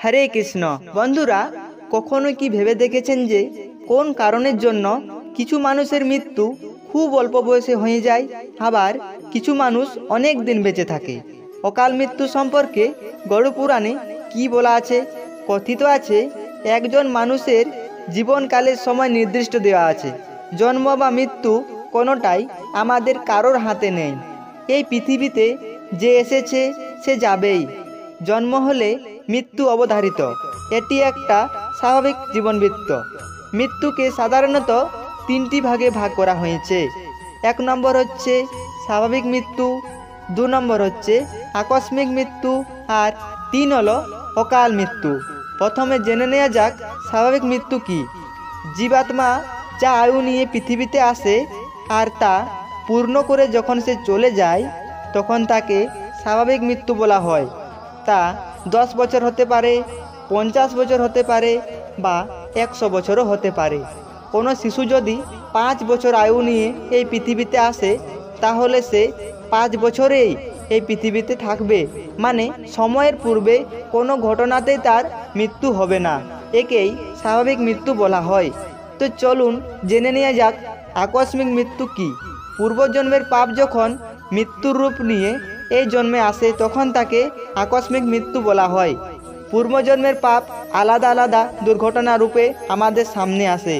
হরে কৃষ্ণ। বন্ধুরা, কখনো কি ভেবে দেখেছেন যে কোন কারণের জন্য কিছু মানুষের মৃত্যু খুব অল্প বয়সে হয়ে যায়, আবার কিছু মানুষ অনেক দিন বেঁচে থাকে? অকাল মৃত্যু সম্পর্কে গরু পুরাণে কি বলা আছে? কথিত আছে, একজন মানুষের জীবনকালের সময় নির্দিষ্ট দেওয়া আছে। জন্ম বা মৃত্যু কোনোটাই আমাদের কারোর হাতে নেই। এই পৃথিবীতে যে এসেছে সে যাবেই। জন্ম হলে মৃত্যু অবধারিত। এটি একটা স্বাভাবিক জীবনবৃত্ত। মৃত্যুকে সাধারণত তিনটি ভাগে ভাগ করা হয়েছে। 1 নম্বর হচ্ছে স্বাভাবিক মৃত্যু, 2 নম্বর হচ্ছে আকস্মিক মৃত্যু, আর 3 হলো অকাল মৃত্যু। প্রথমে জেনে নেওয়া যাক স্বাভাবিক মৃত্যু কি। জীবাত্মা যা আয়ু নিয়ে পৃথিবীতে আসে আর তা পূর্ণ করে যখন সে চলে যায় তখন তাকে স্বাভাবিক মৃত্যু বলা হয়। তা 10 বছর হতে পারে, 50 বছর হতে পারে বা 100 বছরও হতে পারে। কোনো শিশু যদি 5 বছর আয়ু নিয়ে এই পৃথিবীতে আসে তাহলে সে 5 বছরেই এই পৃথিবীতে থাকবে, মানে সময়ের পূর্বে কোনো ঘটনাতেই তার মৃত্যু হবে না। একেই স্বাভাবিক মৃত্যু বলা হয়। তো চলুন জেনে নেওয়া যাক আকস্মিক মৃত্যু কি। পূর্বজন্মের পাপ যখন মৃত্যুর রূপ নিয়ে এই জন্মে আসে তখন তাকে আকস্মিক মৃত্যু বলা হয়। পূর্বজন্মের পাপ আলাদা আলাদা দুর্ঘটনা রূপে আমাদের সামনে আসে।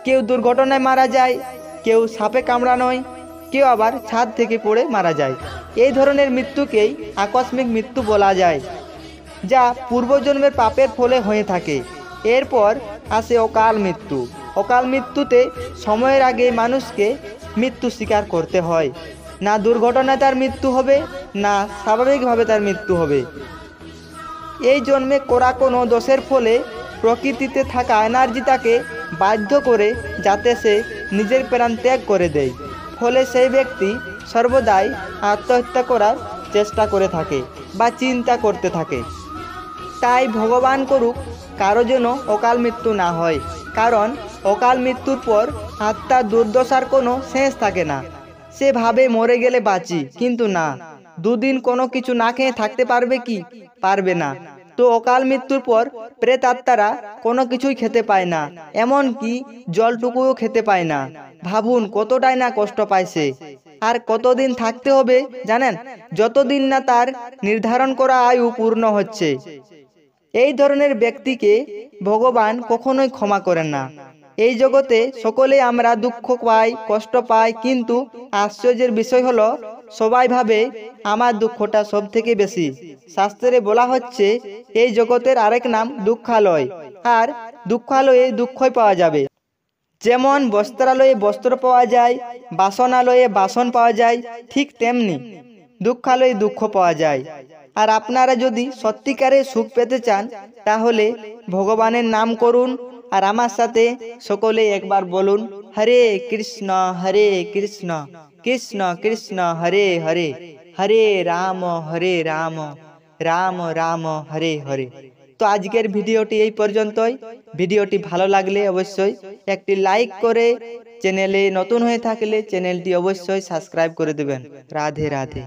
কেউ দুর্ঘটনায় মারা যায়, কেউ সাপে কামড়ানোয়, কেউ আবার ছাদ থেকে পড়ে মারা যায়। এই ধরনের মৃত্যুকেই আকস্মিক মৃত্যু বলা যায়, যা পূর্বজন্মের পাপের ফলে হয়ে থাকে। এরপর আসে অকাল মৃত্যু। অকাল মৃত্যুতে সময়ের আগে মানুষকে মৃত্যু স্বীকার করতে হয়। না দুর্ঘটনায় তার মৃত্যু হবে, না স্বাভাবিকভাবে তার মৃত্যু হবে। এই জন্মে করা কোনো দোষের ফলে প্রকৃতিতে থাকা এনার্জি তাকে বাধ্য করে যাতে সে নিজের প্রাণ ত্যাগ করে দেয়। ফলে সেই ব্যক্তি সর্বদাই আত্মহত্যা করার চেষ্টা করে থাকে বা চিন্তা করতে থাকে। তাই ভগবান করুক কারো যেন অকাল মৃত্যু না হয়, কারণ অকাল মৃত্যুর পর আত্মার দুর্দশার কোনো শেষ থাকে না। সে ভাবে মরে গেলে বাঁচি, কিন্তু না, দুদিন কোনো কিছু না খেয়ে থাকতে পারবে কি? পারবে না। তো অকাল মৃত্যুর পর প্রেত আত্মারা কোনো কিছুই খেতে পায় না, এমনকি জলটুকুও খেতে পায় না। ভাবুন কতটাই না কষ্ট পাইছে। আর কতদিন থাকতে হবে জানেন? যতদিন না তার নির্ধারণ করা আয়ু পূর্ণ হচ্ছে। এই ধরনের ব্যক্তিকে ভগবান কখনোই ক্ষমা করেন না। এই জগতে সকলে আমরা দুঃখ পাই, কষ্ট পাই, কিন্তু আশ্চর্যের বিষয় হলো সবাই ভাবে আমার দুঃখটা সব থেকে বেশি। শাস্ত্রে বলা হচ্ছে এই জগতের আরেক নাম দুঃখালয়, আর দুঃখালয়ে দুঃখই পাওয়া যাবে। যেমন বস্ত্রালয়ে বস্ত্র পাওয়া যায়, বাসনালয়ে বাসন পাওয়া যায়, ঠিক তেমনি দুঃখালয়ে দুঃখ পাওয়া যায়। আর আপনারা যদি সত্যিকারে সুখ পেতে চান তাহলে ভগবানের নাম করুন। আর আমার সাথে সকলে একবার বলুন, হরে কৃষ্ণ কৃষ্ণ কৃষ্ণ হরে হরে, হরে রাম রাম রাম হরে হরে। তো আজকের ভিডিওটি এই পর্যন্তই। ভিডিওটি ভালো লাগলে অবশ্যই একটি লাইক করে, চ্যানেলে নতুন হয়ে থাকলে চ্যানেলটি অবশ্যই সাবস্ক্রাইব করে দেবেন। রাধে রাধে।